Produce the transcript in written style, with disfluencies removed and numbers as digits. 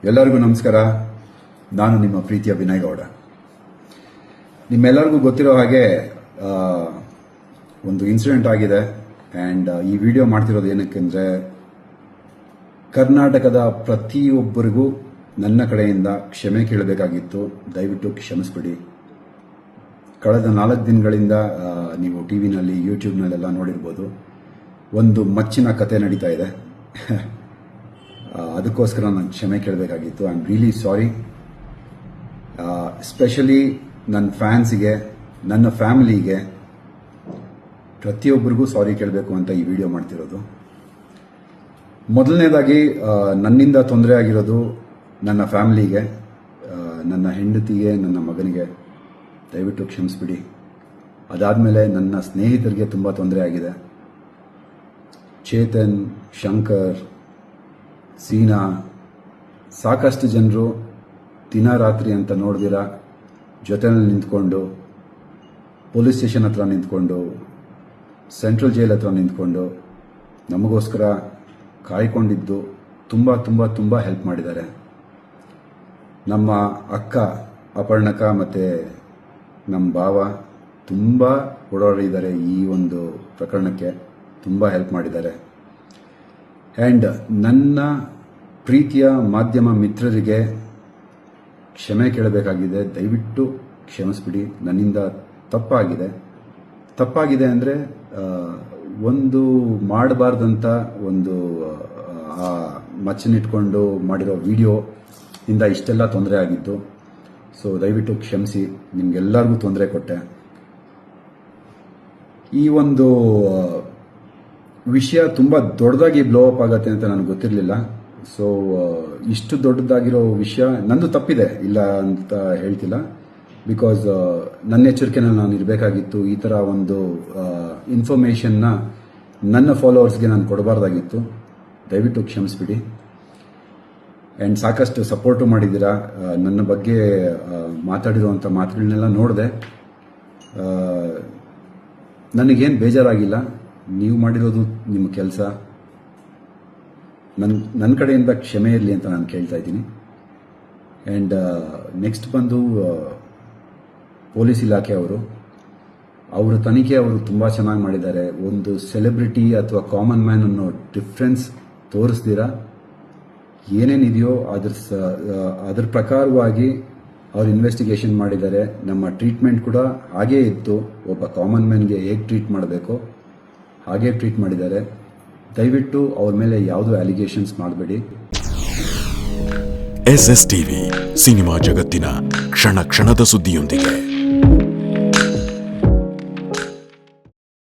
ಎಲ್ಲರಿಗೂ ನಮಸ್ಕಾರ. ನಾನು ನಿಮ್ಮ ಪ್ರೀತಿಯ ವಿನಯ್ ಗೌಡ. ನಿಮ್ಮೆಲ್ಲರಿಗೂ ಗೊತ್ತಿರೋ ಹಾಗೆ ಒಂದು ಇನ್ಸಿಡೆಂಟ್ ಆಗಿದೆ. ಆ್ಯಂಡ್ ಈ ವಿಡಿಯೋ ಮಾಡ್ತಿರೋದು ಏನಕ್ಕೆಂದರೆ, ಕರ್ನಾಟಕದ ಪ್ರತಿಯೊಬ್ಬರಿಗೂ ನನ್ನ ಕಡೆಯಿಂದ ಕ್ಷಮೆ ಕೇಳಬೇಕಾಗಿತ್ತು. ದಯವಿಟ್ಟು ಕ್ಷಮಿಸ್ಬಿಡಿ. ಕಳೆದ 4 ದಿನಗಳಿಂದ ನೀವು ಟಿವಿನಲ್ಲಿ, ಯೂಟ್ಯೂಬ್ನಲ್ಲೆಲ್ಲ ನೋಡಿರ್ಬೋದು, ಒಂದು ಮಚ್ಚಿನ ಕತೆ ನಡೀತಾ ಇದೆ. ಅದಕ್ಕೋಸ್ಕರ ನಾನು ಕ್ಷಮೆ ಕೇಳಬೇಕಾಗಿತ್ತು. I am really sorry. Especially ನನ್ನ ಫ್ಯಾನ್ಸಿಗೆ, ನನ್ನ ಫ್ಯಾಮಿಲಿಗೆ, ಪ್ರತಿಯೊಬ್ಬರಿಗೂ ಸಾರಿ ಕೇಳಬೇಕು ಅಂತ ಈ ವಿಡಿಯೋ ಮಾಡ್ತಿರೋದು. ಮೊದಲನೇದಾಗಿ ನನ್ನಿಂದ ತೊಂದರೆ ಆಗಿರೋದು ನನ್ನ ಫ್ಯಾಮಿಲಿಗೆ, ನನ್ನ ಹೆಂಡತಿಗೆ, ನನ್ನ ಮಗನಿಗೆ ದಯವಿಟ್ಟು ಕ್ಷಮಿಸ್ಬಿಡಿ. ಅದಾದಮೇಲೆ ನನ್ನ ಸ್ನೇಹಿತರಿಗೆ ತುಂಬ ತೊಂದರೆ ಆಗಿದೆ. ಚೇತನ್, ಶಂಕರ್, ಸೀನಾ, ಸಾಕಷ್ಟು ಜನರು ದಿನ ರಾತ್ರಿ ಅಂತ ನೋಡ್ದಿರ ಜೊತೆಯಲ್ಲಿ ನಿಂತ್ಕೊಂಡು, ಪೊಲೀಸ್ ಸ್ಟೇಷನ್ ಹತ್ರ ನಿಂತ್ಕೊಂಡು, ಸೆಂಟ್ರಲ್ ಜೈಲ್ ಹತ್ರ ನಿಂತ್ಕೊಂಡು ನಮಗೋಸ್ಕರ ಕಾಯ್ಕೊಂಡಿದ್ದು ತುಂಬ ತುಂಬ ತುಂಬ ಹೆಲ್ಪ್ ಮಾಡಿದ್ದಾರೆ. ನಮ್ಮ ಅಕ್ಕ ಅಪರ್ಣಕ ಮತ್ತು ನಮ್ಮ ಭಾವ ತುಂಬ ಓಡಾಡಿದ್ದಾರೆ. ಈ ಒಂದು ಪ್ರಕರಣಕ್ಕೆ ತುಂಬ ಹೆಲ್ಪ್ ಮಾಡಿದ್ದಾರೆ. ಆ್ಯಂಡ್ ನನ್ನ ಪ್ರೀತಿಯ ಮಾಧ್ಯಮ ಮಿತ್ರರಿಗೆ ಕ್ಷಮೆ ಕೇಳಬೇಕಾಗಿದೆ. ದಯವಿಟ್ಟು ಕ್ಷಮಿಸ್ಬಿಡಿ. ನನ್ನಿಂದ ತಪ್ಪಾಗಿದೆ ಅಂದರೆ ಒಂದು ಮಾಡಬಾರ್ದಂಥ ಒಂದು ಮಚ್ಚನಿಟ್ಕೊಂಡು ಮಾಡಿರೋ ವಿಡಿಯೋ ಇಂದ ಇಷ್ಟೆಲ್ಲ ತೊಂದರೆ ಆಗಿತ್ತು. ಸೊ ದಯವಿಟ್ಟು ಕ್ಷಮಿಸಿ. ನಿಮಗೆಲ್ಲರಿಗೂ ತೊಂದರೆ ಕೊಟ್ಟೆ. ಈ ಒಂದು ವಿಷಯ ತುಂಬ ದೊಡ್ಡದಾಗಿ ಬ್ಲೋ ಅಪ್ ಆಗತ್ತೆ ಅಂತ ನನಗೆ ಗೊತ್ತಿರಲಿಲ್ಲ. ಸೊ ಇಷ್ಟು ದೊಡ್ಡದಾಗಿರೋ ವಿಷಯ ನಂದು ತಪ್ಪಿದೆ, ಇಲ್ಲ ಅಂತ ಹೇಳ್ತಿಲ್ಲ. ಬಿಕಾಸ್ ನನ್ನ ಎಚ್ಚರಿಕೆನಲ್ಲಿ ನಾನು ಇರಬೇಕಾಗಿತ್ತು. ಈ ಥರ ಒಂದು ಇನ್ಫಾರ್ಮೇಷನ್ನ ನನ್ನ ಫಾಲೋವರ್ಸ್ಗೆ ನಾನು ಕೊಡಬಾರ್ದಾಗಿತ್ತು. ದಯವಿಟ್ಟು ಕ್ಷಮಿಸ್ಬಿಡಿ. ಆ್ಯಂಡ್ ಸಾಕಷ್ಟು ಸಪೋರ್ಟು ಮಾಡಿದ್ದೀರಾ. ನನ್ನ ಬಗ್ಗೆ ಮಾತಾಡಿರುವಂಥ ಮಾತುಗಳನ್ನೆಲ್ಲ ನೋಡಿದೆ. ನನಗೇನು ಬೇಜಾರಾಗಿಲ್ಲ. ನೀವು ಮಾಡಿರೋದು ನಿಮ್ಮ ಕೆಲಸ. ನನ್ನ ಕಡೆಯಿಂದ ಕ್ಷಮೆ ಇರಲಿ ಅಂತ ನಾನು ಕೇಳ್ತಾ ಇದ್ದೀನಿ. ಆ್ಯಂಡ್ ನೆಕ್ಸ್ಟ್ ಬಂದು ಪೊಲೀಸ್ ಇಲಾಖೆ ಅವರ ತನಿಖೆ ಅವರು ತುಂಬ ಚೆನ್ನಾಗಿ ಮಾಡಿದ್ದಾರೆ. ಒಂದು ಸೆಲೆಬ್ರಿಟಿ ಅಥವಾ ಕಾಮನ್ ಮ್ಯಾನ್ ಅನ್ನೋ ಡಿಫ್ರೆನ್ಸ್ ತೋರಿಸ್ದಿರ ಏನೇನಿದೆಯೋ ಅದ್ರ ಪ್ರಕಾರವಾಗಿ ಅವ್ರು ಇನ್ವೆಸ್ಟಿಗೇಷನ್ ಮಾಡಿದ್ದಾರೆ. ನಮ್ಮ ಟ್ರೀಟ್ಮೆಂಟ್ ಕೂಡ ಹಾಗೇ ಇತ್ತು. ಒಬ್ಬ ಕಾಮನ್ ಮ್ಯಾನ್ಗೆ ಹೇಗೆ ಟ್ರೀಟ್ ಮಾಡಬೇಕೋ ಹಾಗೇ ಟ್ರೀಟ್ ಮಾಡಿದ್ದಾರೆ. ದಯವಿಟ್ಟು ಅವ್ರ ಮೇಲೆ ಯಾವುದೂ ಅಲಿಗೇಷನ್ಸ್ ಮಾಡಬೇಡಿ. SS ಟಿವಿ, ಸಿನಿಮಾ ಜಗತ್ತಿನ ಕ್ಷಣ ಕ್ಷಣದ ಸುದ್ದಿಯೊಂದಿಗೆ.